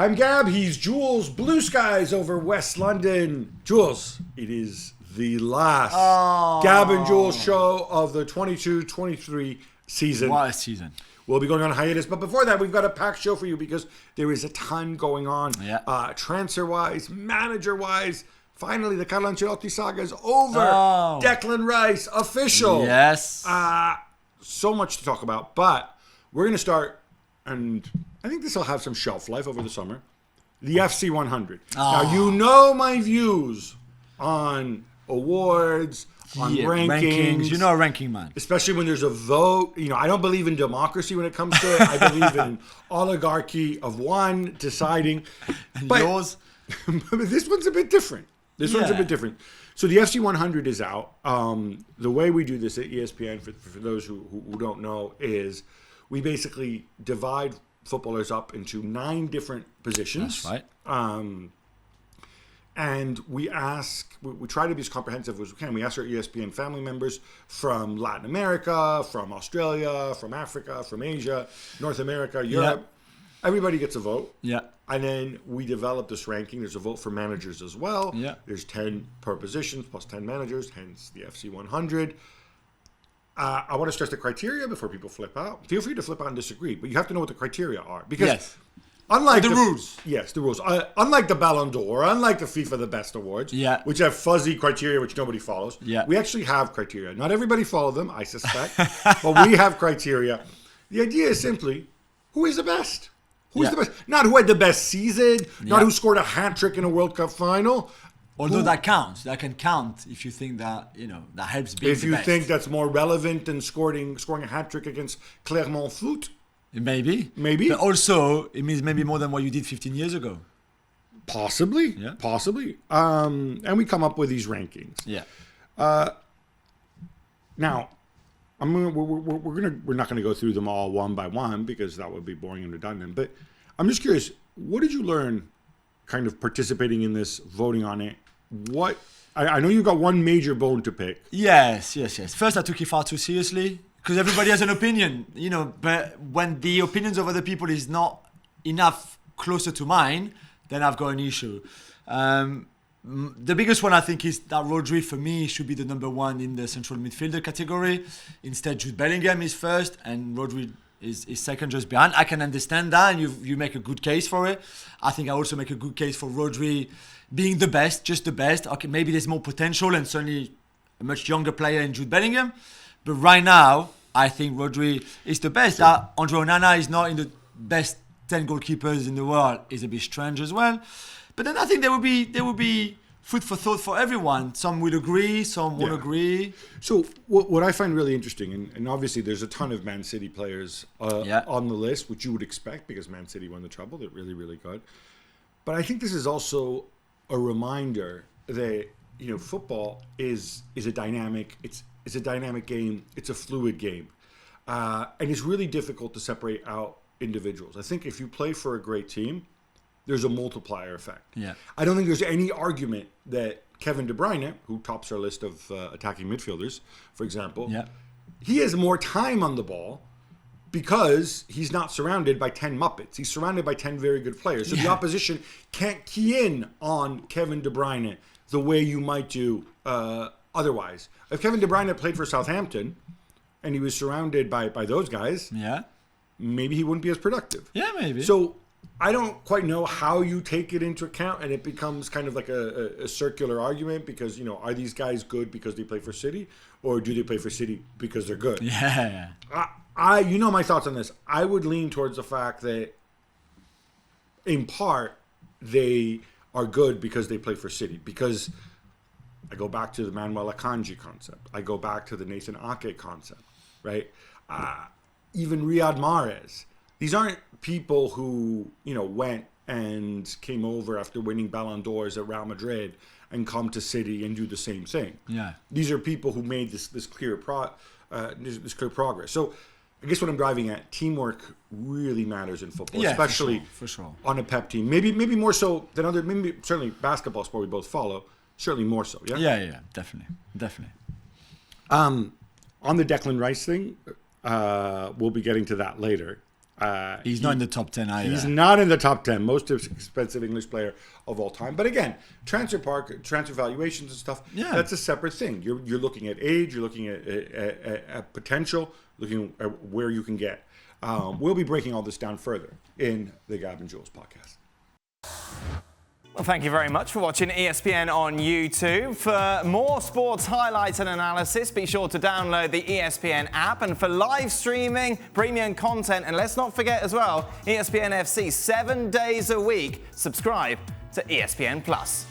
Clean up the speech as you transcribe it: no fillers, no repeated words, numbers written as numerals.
I'm Gab, he's Jules, blue skies over West London. Jules, it is the last Gab and Jules show of the 22-23 season. What a season. We'll be going on hiatus, but before that, we've got a packed show for you because there is a ton going on. Yeah. Transfer-wise, manager-wise. Finally, the Carlo Ancelotti saga is over. Declan Rice, official. Yes. So much to talk about, but we're going to start, and I think this will have some shelf life over the summer. The FC 100. Now, you know my views on awards, on rankings. You know a ranking man. Especially when there's a vote. You know, I don't believe in democracy when it comes to it. I believe in oligarchy of one deciding. And yours? But this one's a bit different. One's a bit different. So the FC 100 is out. The way we do this at ESPN, for those who don't know, is we basically divide footballers up into 9 different positions. That's right. And we try to be as comprehensive as we can. We ask our ESPN family members from Latin America, from Australia, from Africa, from Asia, North America, Europe. Yeah. Everybody gets a vote. Yeah. And then we develop this ranking. There's a vote for managers as well. Yeah. There's 10 per position plus 10 managers, hence the FC 100. I want to stress the criteria before people flip out. Feel free to flip out and disagree, but you have to know what the criteria are. Because unlike the rules. Yes, the rules. Unlike the Ballon d'Or, unlike the FIFA The Best Awards, which have fuzzy criteria which nobody follows, we actually have criteria. Not everybody follows them, I suspect, but we have criteria. The idea is simply, who is the best? Who's the best? Not who had the best season, not who scored a hat-trick in a World Cup final. Although that counts. That can count if you think that, that helps being the best. If you think that's more relevant than scoring a hat-trick against Clermont Foot. Maybe. But also, it means maybe more than what you did 15 years ago. Possibly. Yeah. Possibly. And we come up with these rankings. Yeah. Now, we're not gonna go through them all one by one because that would be boring and redundant. But I'm just curious, what did you learn, kind of participating in this, voting on it? What I know you got one major bone to pick. Yes. First, I took it far too seriously because everybody has an opinion, But when the opinions of other people is not enough closer to mine, then I've got an issue. The biggest one, I think, is that Rodri, for me, should be the number 1 in the central midfielder category. Instead, Jude Bellingham is first, and Rodri is second just behind. I can understand that, and you make a good case for it. I think I also make a good case for Rodri being the best, just the best. Okay, maybe there's more potential, and certainly a much younger player in Jude Bellingham. But right now, I think Rodri is the best. Sure. Andre Onana is not in the best 10 goalkeepers in the world. Is a bit strange as well. But then I think there will be food for thought for everyone. Some will agree, some won't agree. So what I find really interesting, and obviously there's a ton of Man City players on the list, which you would expect because Man City won the treble. They're really, really good. But I think this is also a reminder that football is a dynamic. It's a dynamic game. It's a fluid game, and it's really difficult to separate out individuals. I think if you play for a great team, there's a multiplier effect. Yeah. I don't think there's any argument that Kevin De Bruyne, who tops our list of attacking midfielders, for example, he has more time on the ball because he's not surrounded by 10 Muppets. He's surrounded by 10 very good players. So the opposition can't key in on Kevin De Bruyne the way you might do otherwise. If Kevin De Bruyne played for Southampton and he was surrounded by those guys, maybe he wouldn't be as productive. Yeah, maybe. So I don't quite know how you take it into account, and it becomes kind of like a circular argument because, are these guys good because they play for City, or do they play for City because they're good? Yeah. You know my thoughts on this. I would lean towards the fact that, in part, they are good because they play for City. Because I go back to the Manuel Akanji concept. I go back to the Nathan Ake concept, right? Even Riyad Mahrez. These aren't people who, went and came over after winning Ballon d'Ors at Real Madrid and come to City and do the same thing. Yeah. These are people who made this clear progress. So I guess what I'm driving at, teamwork really matters in football, especially for sure. On a pep team. Maybe more so than other. Maybe certainly basketball sport we both follow. Certainly more so. Yeah. Yeah. Definitely. On the Declan Rice thing, we'll be getting to that later. He's not in the top 10 either. He's not in the top 10, most expensive English player of all time. But again, transfer valuations and stuff, that's a separate thing. You're looking at age, you're looking at potential, looking at where you can get. We'll be breaking all this down further in the Gab Juls podcast. Well, thank you very much for watching ESPN on YouTube. For more sports highlights and analysis, be sure to download the ESPN app. And for live streaming, premium content, and let's not forget as well, ESPN FC 7 days a week, subscribe to ESPN Plus.